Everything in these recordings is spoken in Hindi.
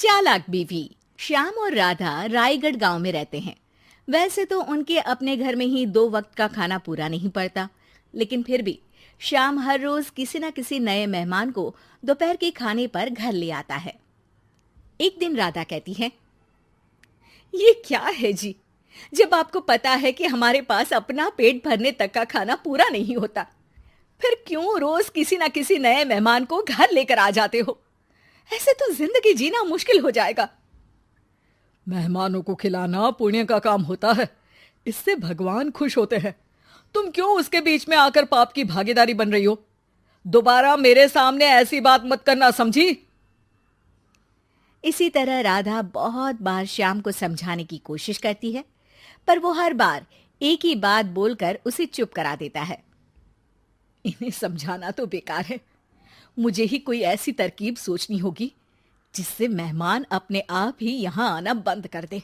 चालाक बीवी। श्याम और राधा रायगढ़ गांव में रहते हैं। वैसे तो उनके अपने घर में ही 2 वक्त का खाना पूरा नहीं पड़ता, लेकिन फिर भी श्याम हर रोज किसी न किसी नए मेहमान को दोपहर के खाने पर घर ले आता है। एक दिन राधा कहती है, ये क्या है जी, जब आपको पता है कि हमारे पास अपना पेट भरने तक का खाना पूरा नहीं होता, फिर क्यों रोज किसी न किसी नए मेहमान को घर लेकर आ जाते हो? ऐसे तो जिंदगी जीना मुश्किल हो जाएगा। मेहमानों को खिलाना पुण्य का काम होता है, इससे भगवान खुश होते हैं। तुम क्यों उसके बीच में आकर पाप की भागीदारी बन रही हो? दोबारा मेरे सामने ऐसी बात मत करना, समझी? इसी तरह राधा बहुत बार श्याम को समझाने की कोशिश करती है, पर वो हर बार एक ही बात बोलकर उसे चुप करा देता है। इन्हें समझाना तो बेकार है, मुझे ही कोई ऐसी तरकीब सोचनी होगी जिससे मेहमान अपने आप ही यहां आना बंद कर दे।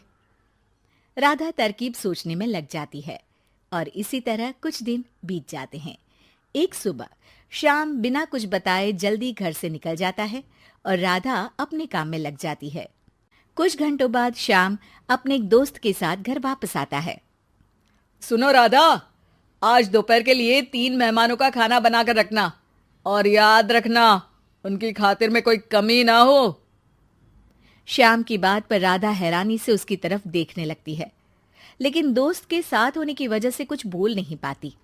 राधा तरकीब सोचने में लग जाती है और इसी तरह कुछ दिन बीत जाते हैं। एक सुबह श्याम बिना कुछ बताए जल्दी घर से निकल जाता है और राधा अपने काम में लग जाती है। कुछ घंटों बाद श्याम अपने एक दोस्त के साथ घर वापस आता है। सुनो राधा, आज दोपहर के लिए 3 मेहमानों का खाना बनाकर रखना, और याद रखना उनकी खातिर में कोई कमी ना हो। श्याम की बात पर राधा हैरानी से उसकी तरफ देखने लगती है, लेकिन दोस्त के साथ होने की वजह से कुछ बोल नहीं पाती।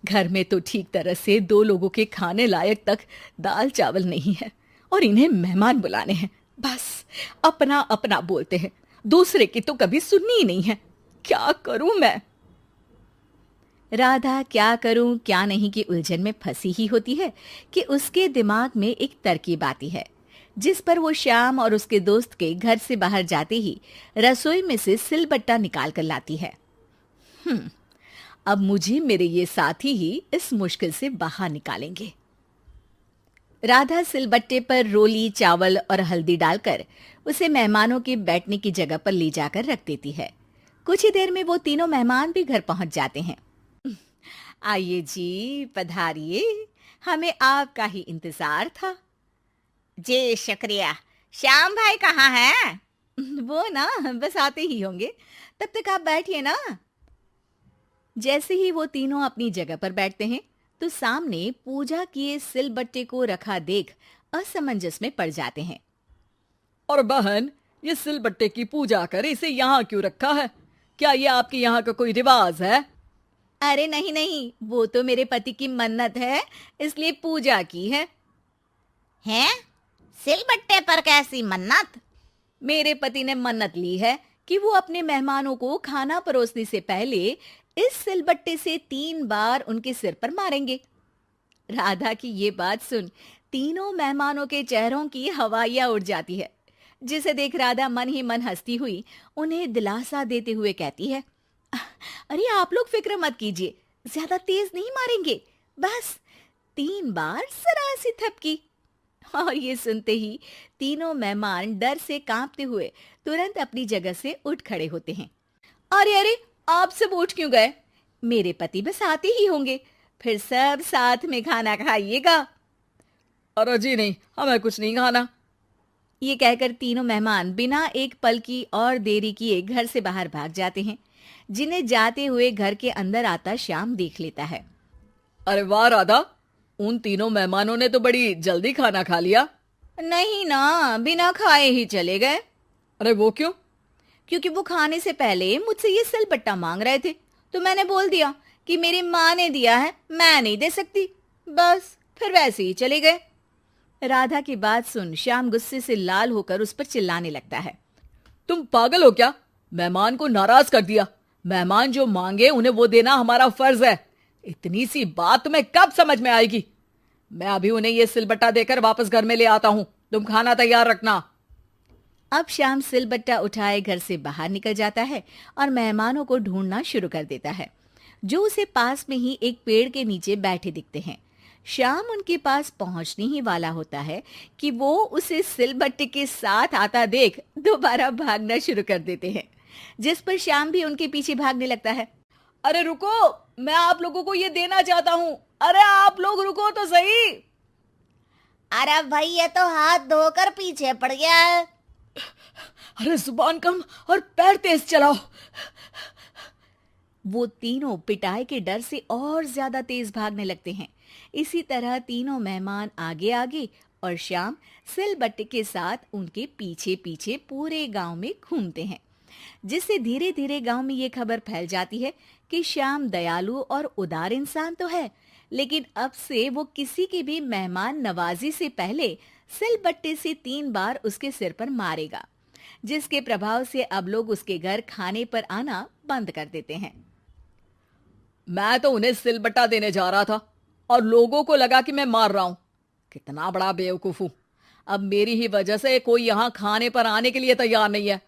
घर में तो ठीक तरह से 2 लोगों के खाने लायक तक दाल चावल नहीं है और इन्हें मेहमान बुलाने हैं। बस अपना अपना बोलते हैं, दूसरे की तो कभी सुननी ही नहीं है। क्या करूं मैं? राधा क्या करूं क्या नहीं की उलझन में फंसी ही होती है कि उसके दिमाग में एक तरकीब आती है, जिस पर वो श्याम और उसके दोस्त के घर से बाहर जाते ही रसोई में से सिलबट्टा निकाल कर लाती है। अब मुझे मेरे ये साथी ही इस मुश्किल से बाहर निकालेंगे। राधा सिलबट्टे पर रोली, चावल और हल्दी डालकर उसे मेहमानों के बैठने की जगह पर ले जाकर रख देती है। कुछ ही देर में वो तीनों मेहमान भी घर पहुंच जाते हैं। आइए जी, पधारिए, हमें आपका ही इंतजार था। जी शुक्रिया। श्याम भाई कहाँ हैं? वो ना बस आते ही होंगे, तब तक आप बैठिए ना। जैसे ही वो तीनों अपनी जगह पर बैठते हैं तो सामने पूजा किए सिलबट्टे को रखा देख असमंजस में पड़ जाते हैं। और बहन, ये सिलबट्टे की पूजा कर इसे यहाँ क्यों रखा है? क्या ये आपके यहाँ का कोई रिवाज है? अरे नहीं नहीं, वो तो मेरे पति की मन्नत है, इसलिए पूजा की है। हैं? सिलबट्टे पर कैसी मन्नत? मेरे पति ने मन्नत ली है कि वो अपने मेहमानों को खाना परोसने से पहले इस सिलबट्टे से 3 बार उनके सिर पर मारेंगे। राधा की ये बात सुन तीनों मेहमानों के चेहरों की हवाइयां उड़ जाती है, जिसे देख राधा मन ही मन हंसती हुई उन्हें दिलासा देते हुए कहती है, अरे आप लोग फिक्र मत कीजिए, ज्यादा तेज नहीं मारेंगे, बस 3 बार जरा सी थपकी। और ये सुनते ही तीनों मेहमान डर से कांपते हुए तुरंत अपनी जगह से उठ खड़े होते हैं। अरे अरे, आप सब उठ क्यों गए? मेरे पति बस आते ही होंगे, फिर सब साथ में खाना खाइएगा। अरे जी नहीं, हमें कुछ नहीं खाना। ये कहकर तीनों मेहमान बिना एक पल की और देरी किए घर से बाहर भाग जाते हैं, जिन्हें जाते हुए घर के अंदर आता श्याम देख लेता है। अरे वाह राधा, उन तीनों मेहमानों ने तो बड़ी जल्दी खाना खा लिया। नहीं ना, बिना खाए ही चले गए। अरे वो क्यों? क्योंकि वो खाने से पहले मुझसे ये सिलबट्टा मांग रहे थे, तो मैंने बोल दिया कि मेरी माँ ने दिया है, मैं नहीं दे सकती। बस फिर वैसे ही चले गए। राधा की बात सुन श्याम गुस्से से लाल होकर उस पर चिल्लाने लगता है। तुम पागल हो क्या? मेहमान को नाराज कर दिया। मेहमान जो मांगे उन्हें वो देना हमारा फर्ज है। इतनी सी बात तुम्हें कब समझ में आएगी? मैं अभी उन्हें ये सिलबट्टा देकर वापस घर में ले आता हूं, तुम खाना तैयार रखना। अब श्याम सिलबट्टा उठाए घर से बाहर निकल जाता है और मेहमानों को ढूंढना शुरू कर देता है, जो उसे पास में ही एक पेड़ के नीचे बैठे दिखते हैं। श्याम उनके पास पहुंचने ही वाला होता है कि वो उसे सिलबट्टे के साथ आता देख दोबारा भागना शुरू कर देते हैं, जिस पर श्याम भी उनके पीछे भागने लगता है। अरे रुको, मैं आप लोगों को ये देना चाहता हूं। अरे आप लोग रुको तो सही। अरे भाई, ये तो हाथ धोकर पीछे पड़ गया है। अरे जुबान कम और पैर तेज चलाओ। वो तीनों पिटाई के डर से और ज्यादा तेज भागने लगते हैं। इसी तरह तीनों मेहमान आगे आगे और श्याम सिलबट्टे के साथ उनके पीछे पीछे पूरे गांव में घूमते हैं, जिससे धीरे धीरे गांव में ये खबर फैल जाती है कि श्याम दयालु और उदार इंसान तो है, लेकिन अब से वो किसी की भी मेहमान नवाजी से पहले सिलबट्टे से 3 बार उसके सिर पर मारेगा, जिसके प्रभाव से अब लोग उसके घर खाने पर आना बंद कर देते हैं। मैं तो उन्हें सिलबट्टा देने जा रहा था और लोगों को लगा कि मैं मार रहा हूं। कितना बड़ा बेवकूफ हूं। अब मेरी ही वजह से कोई यहां खाने पर आने के लिए तैयार नहीं है।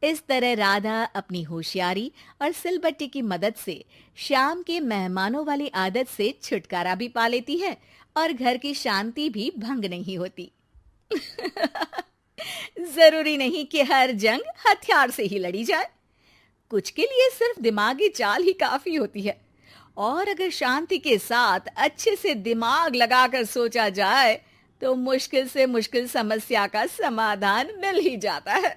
इस तरह राधा अपनी होशियारी और सिलबट्टे की मदद से श्याम के मेहमानों वाली आदत से छुटकारा भी पा लेती है और घर की शांति भी भंग नहीं होती। जरूरी नहीं कि हर जंग हथियार से ही लड़ी जाए। कुछ के लिए सिर्फ दिमागी चाल ही काफी होती है, और अगर शांति के साथ अच्छे से दिमाग लगाकर सोचा जाए तो मुश्किल से मुश्किल समस्या का समाधान मिल ही जाता है।